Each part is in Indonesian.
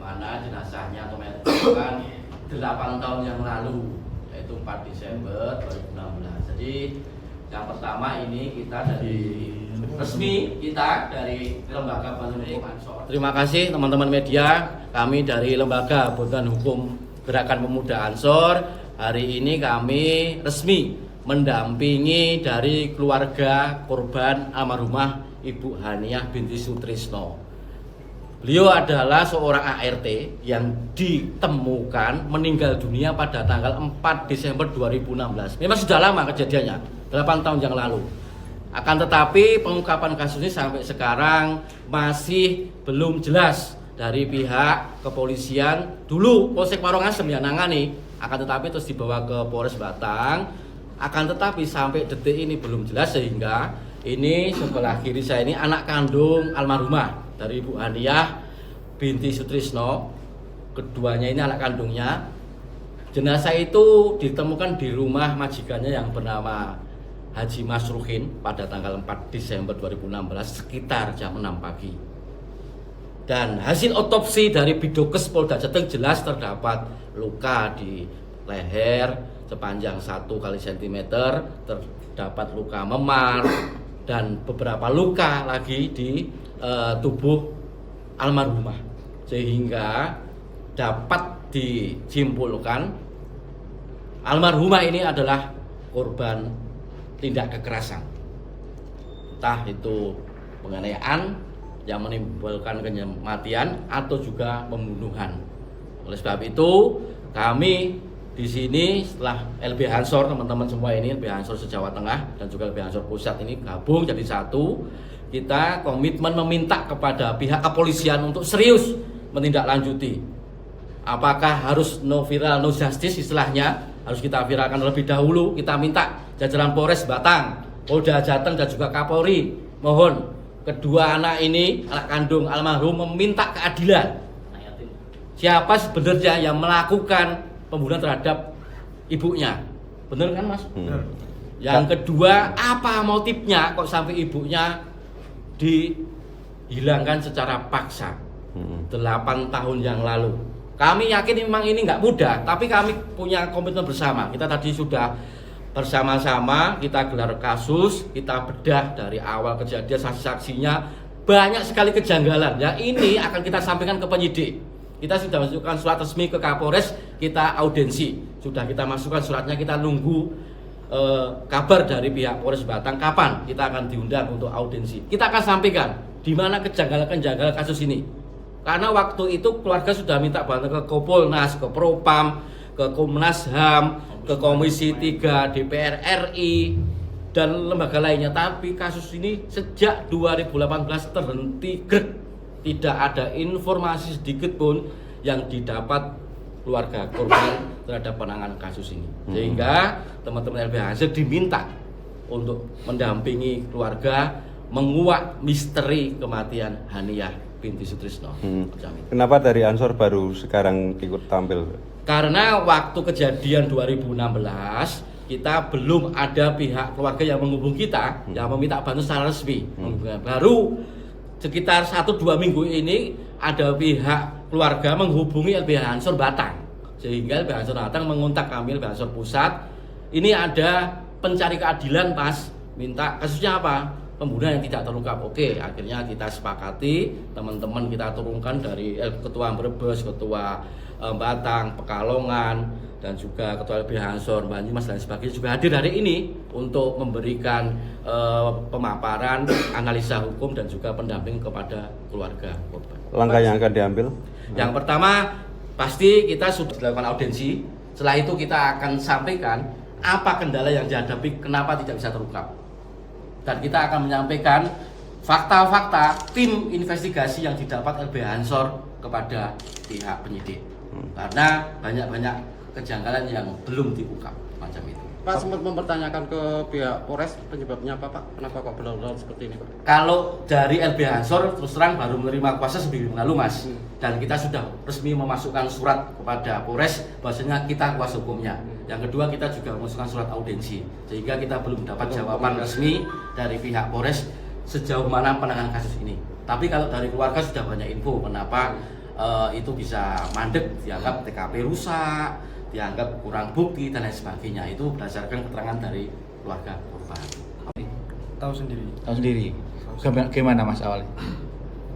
mana jenazahnya atau kan 8 tahun yang lalu, yaitu 4 Desember 2016. Jadi yang pertama ini kita dari resmi kita dari Lembaga Bantuan Hukum Ansor. Terima kasih teman-teman media, kami dari Lembaga Bantuan Hukum Gerakan Pemuda Ansor. Hari ini kami resmi mendampingi dari keluarga korban almarhumah Ibu Haniah binti Sutrisno. Beliau adalah seorang ART yang ditemukan meninggal dunia pada tanggal 4 Desember 2016. Memang sudah lama kejadiannya, 8 tahun yang lalu. Akan tetapi pengungkapan kasus ini sampai sekarang masih belum jelas dari pihak kepolisian. Dulu Polsek Warongasem yang nangani, akan tetapi terus dibawa ke Polres Batang. Akan tetapi sampai detik ini belum jelas, sehingga ini sebelah kiri saya ini anak kandung almarhumah dari Ibu Haniah binti Sutrisno. Keduanya ini anak kandungnya. Jenazah itu ditemukan di rumah majikannya yang bernama Haji Masruhin pada tanggal 4 Desember 2016 sekitar jam 6 pagi. Dan hasil otopsi dari Bidokes Polda Jateng jelas terdapat luka di leher sepanjang 1 kali cm, terdapat luka memar dan beberapa luka lagi di tubuh almarhumah, sehingga dapat disimpulkan almarhumah ini adalah korban tindak kekerasan, entah itu penganiayaan yang menimbulkan kematian atau juga pembunuhan. Oleh sebab itu kami di sini setelah LBH Ansor, teman-teman semua ini LBH Ansor se-Jawa Tengah dan juga LBH Ansor Pusat ini gabung jadi satu. Kita komitmen meminta kepada pihak kepolisian untuk serius menindaklanjuti. Apakah harus no viral no justice istilahnya, harus kita viralkan terlebih dahulu. Kita minta jajaran Polres Batang, Polda Jateng dan juga Kapolri, mohon kedua anak ini, anak kandung almarhum, meminta keadilan. Siapa sebenarnya yang melakukan pembunuhan terhadap ibunya? Benar kan, Mas? Benar. Yang kedua, apa motifnya kok sampai ibunya dihilangkan secara paksa 8 tahun yang lalu? Kami yakin memang ini nggak mudah, tapi kami punya komitmen bersama. Kita tadi sudah bersama-sama kita gelar kasus, kita bedah dari awal kejadian, saksi-saksinya banyak sekali kejanggalan. Ya, ini akan kita sampaikan ke penyidik. Kita sudah masukkan surat resmi ke Kapolres, kita audensi. Sudah kita masukkan suratnya, kita nunggu kabar dari pihak Polres Batang kapan kita akan diundang untuk audensi. Kita akan sampaikan di mana kejanggalan-kejanggalan kasus ini. Karena waktu itu keluarga sudah minta bantuan ke Kompolnas, ke Propam, ke Komnas HAM, ke Komisi 3 DPR RI dan lembaga lainnya, tapi kasus ini sejak 2018 terhenti grek. Tidak ada informasi sedikit pun yang didapat keluarga korban terhadap penanganan kasus ini. Sehingga teman-teman LBH Ansor diminta untuk mendampingi keluarga menguak misteri kematian Haniah binti Sutrisno. Kenapa dari Ansor baru sekarang ikut tampil? Karena waktu kejadian 2016 kita belum ada pihak keluarga yang menghubungi kita, yang meminta bantuan secara resmi. Baru sekitar 1-2 minggu ini ada pihak keluarga menghubungi LBH Ansor Batang, sehingga LBH Ansor Batang mengontak kami LBH Ansor Pusat. Ini ada pencari keadilan, Mas, minta kasusnya apa? Pembunuhan yang tidak terungkap. Oke, akhirnya kita sepakati, teman-teman kita turunkan dari Ketua Brebes, Ketua Batang, Pekalongan, dan juga Ketua LBH Ansor Banyumas dan sebagainya juga hadir hari ini untuk memberikan pemaparan, analisa hukum dan juga pendamping kepada keluarga korban. Langkah yang akan diambil? Yang pertama, pasti kita sudah dilakukan audensi. Setelah itu kita akan sampaikan apa kendala yang dihadapi, kenapa tidak bisa terungkap. Dan kita akan menyampaikan fakta-fakta tim investigasi yang didapat LBH Ansor kepada pihak penyidik. Karena banyak-banyak kejanggalan yang belum diungkap macam itu. Pak sempat mempertanyakan ke pihak Polres penyebabnya apa, Pak? Kenapa kok benar-benar seperti ini, Pak? Kalau dari LBH Ansor terus terang baru menerima kuasa seminggu lalu, Mas. Dan kita sudah resmi memasukkan surat kepada Polres bahwasanya kita kuasa hukumnya. Yang kedua, kita juga mengusulkan surat audiensi, sehingga kita belum dapat jawaban resmi dari pihak Polres sejauh mana penanganan kasus ini. Tapi kalau dari keluarga sudah banyak info kenapa itu bisa mandek, dianggap TKP rusak, dianggap kurang bukti dan lain sebagainya. Itu berdasarkan keterangan dari keluarga korban. Tahu sendiri. Tahu sendiri. Gimana Mas awalnya?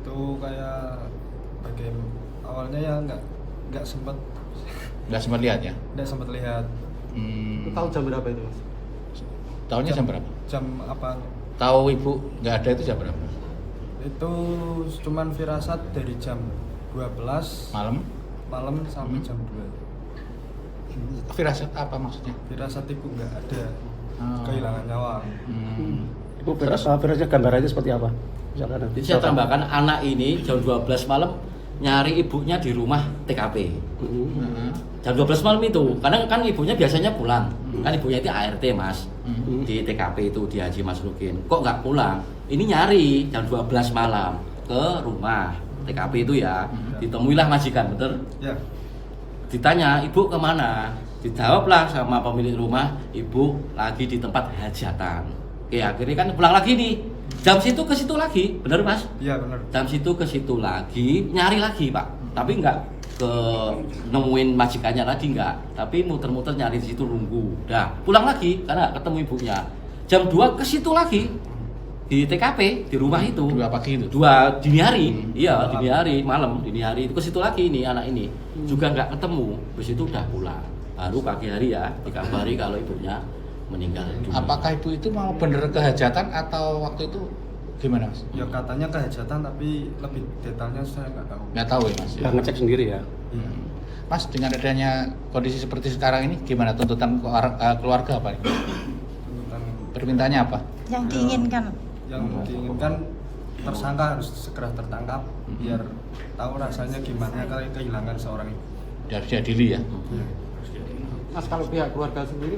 Itu kayak awalnya ya nggak sempat Lihat ya? nggak sempat lihat Tahu jam berapa itu, Mas? Tahunnya jam berapa? jam apa. Tahu ibu nggak ada itu jam berapa? Itu cuman firasat dari jam 12 Malam? sampai jam 2. Firasat apa maksudnya? Firasat itu nggak ada, kehilangan nyawa. Ibu virusnya gambarannya seperti apa? Misalkan Jadi saya tambahkan, anak ini jam 12 malam nyari ibunya di rumah TKP. Jam 12 malam itu, karena kan ibunya biasanya pulang. Kan ibunya itu ART Mas, di TKP itu di Haji Masrukin. Kok nggak pulang? Ini nyari jam 12 malam ke rumah TKP itu ya. Ditemuilah majikan, betul? Ya. Ditanya, ibu kemana? Dijawablah sama pemilik rumah, ibu lagi di tempat hajatan. Oke, akhirnya kan pulang lagi nih. Jam situ ke situ lagi, bener Mas? Iya benar. Jam situ ke situ lagi, nyari lagi Pak. Tapi nggak ke nemuin majikannya lagi nggak. Tapi muter-muter nyari di situ nunggu. Dah, pulang lagi karena nggak ketemu ibunya. Jam 2 ke situ lagi. Di TKP, di rumah itu. 2 pagi itu? 2 dini hari. Iya, dini hari, malam, dini hari. Itu ke situ lagi nih anak ini. Juga nggak ketemu. Habis itu udah pulang. Baru pagi hari ya dikabari kalau ibunya meninggal dunia. Apakah ibu itu mau bener kehajatan atau waktu itu gimana Mas? Ya katanya kehajatan, tapi lebih detailnya saya nggak tahu. Nggak tahu ya Mas? nggak ngecek sendiri ya. Iya. Mas, dengan adanya kondisi seperti sekarang ini gimana tuntutan keluarga apa? Tuntutan Permintaannya apa? Yang diinginkan. yang diinginkan tersangka harus segera tertangkap biar tahu rasanya gimana kalau kehilangan seorang ibu. Harus diadili ya? Mas, kalau pihak keluarga sendiri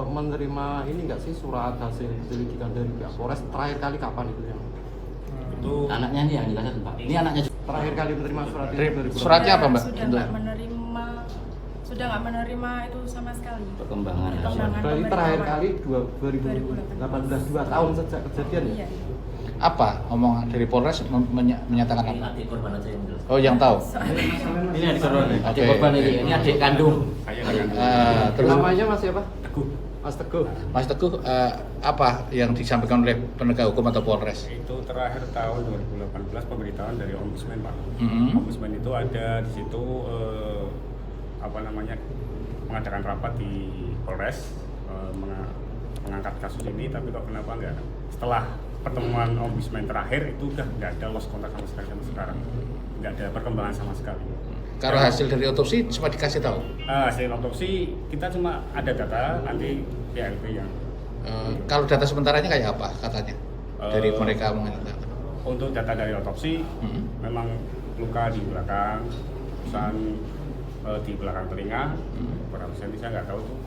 menerima ini nggak sih surat hasil penyelidikan dari pihak Polres terakhir kali kapan itu ya? Itu anaknya nih yang jelaskan Pak. Ini anaknya Terakhir kali menerima surat itu dari Suratnya apa Mbak? Sudah nggak menerima itu sama sekali. perkembangan hasil. Perkembangan. Berarti terakhir kali 2018, 2 tahun sejak kejadian ya? Iya. Apa omongan dari Polres menyatakan Ini apa? adik korban aja yang menjelaskan. Oh, yang tahu? Ini adik korban. Adik Oke. korban ini adik kandung. Terus Namanya Mas siapa? Teguh. Mas Teguh. Mas Teguh, apa yang disampaikan oleh penegak hukum atau Polres? Itu terakhir tahun 2018 pemberitahuan dari Ombudsman Pak. Mhm. Ombudsman itu ada di situ mengadakan rapat di Polres mengangkat kasus ini, tapi kok kenapa enggak? Setelah pertemuan Ombudsman terakhir itu udah nggak ada lost kontak sama sekali sampai sekarang, nggak ada perkembangan sama sekali. Kalau hasil dari otopsi cuma dikasih tahu. Hasil otopsi kita cuma ada data nanti PLP yang Kalau data sementaranya kayak apa katanya? Dari mereka mengatakan. untuk data dari otopsi memang luka di belakang, pesan di belakang telinga, berapa senti saya nggak tahu tuh,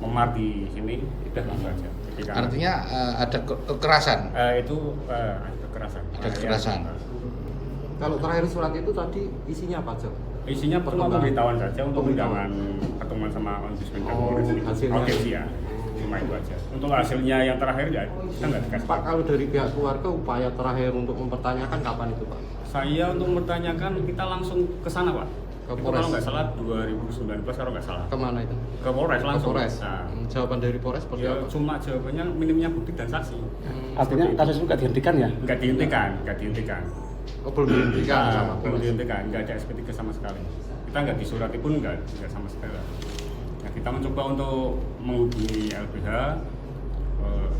memar di sini, udah gitu aja. Artinya ada kekerasan. Itu ada kekerasan. Ada kekerasan. Kalau terakhir surat itu tadi isinya apa aja? Isinya cuma pemberitahuan saja untuk undangan pertemuan sama Ombudsman dan Polres ini. Hasilnya. Oke sih ya, cuma itu aja. Untuk hasilnya yang terakhir ya kita nggak dikasih. Pak, kalau dari pihak keluarga upaya terakhir untuk mempertanyakan kapan itu Pak? Saya untuk mempertanyakan kita langsung ke sana Pak. Ke Itu Polres. kalau nggak salah 2019 kalau nggak salah. Kemana itu? Ke Polres Ke langsung. Polres. Nah, Jawaban dari Polres seperti ya, apa? cuma jawabannya minimnya bukti dan saksi. Artinya kasus itu nggak dihentikan ya? Nggak dihentikan. Oh, belum dihentikan Nah, sama belum Polres. dihentikan, nggak ada SP3 sama sekali. Kita nggak disurati pun nggak sama sekali. Nah, kita mencoba untuk menghubungi LBH.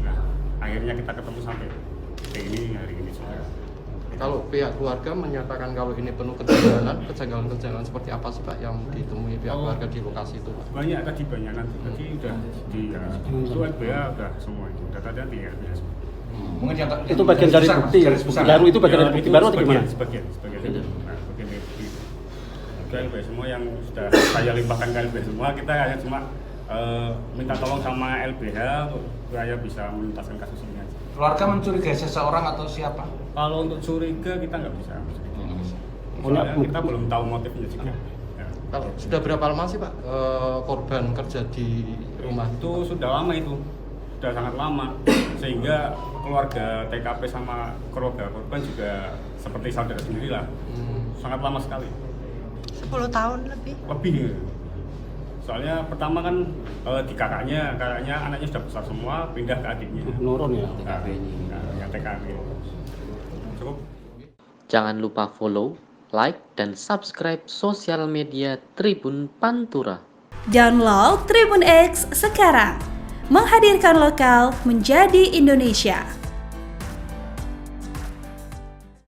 Nah, akhirnya kita ketemu sampai detik ini hari ini juga. Kalau pihak keluarga menyatakan kalau ini penuh kejanggalan seperti apa sih Pak yang ditemui pihak keluarga di lokasi itu Pak? Banyak tadi nanti udah di itu LBH udah semua itu data di LBH semua. Mungkin yang Itu bagian dari bukti. Bukti baru itu bagian dari bukti baru atau gimana? Sebagian. Nah, bagian dari bukti. Oke, LBH semua yang sudah saya limpahkan ke LBH semua, kita hanya cuma minta tolong sama LBH supaya bisa menuntaskan kasus ini aja. keluarga mencurigai seseorang atau siapa? Kalau untuk curiga kita nggak bisa. Punya Soalnya kita belum tahu motifnya juga. Ya. Kalau sudah berapa lama sih Pak korban kerja di rumah? Itu sudah lama itu, sudah sangat lama, sehingga keluarga TKP sama keluarga korban juga seperti saudara sendiri lah. Sangat lama sekali. 10 tahun lebih. Lebih. Soalnya pertama kan di kakaknya anaknya sudah besar semua, pindah ke adiknya. Nurun ya. Yang TKP. Cukup. Jangan lupa follow, like, dan subscribe sosial media Tribun Pantura. Download Tribun X sekarang, menghadirkan lokal menjadi Indonesia.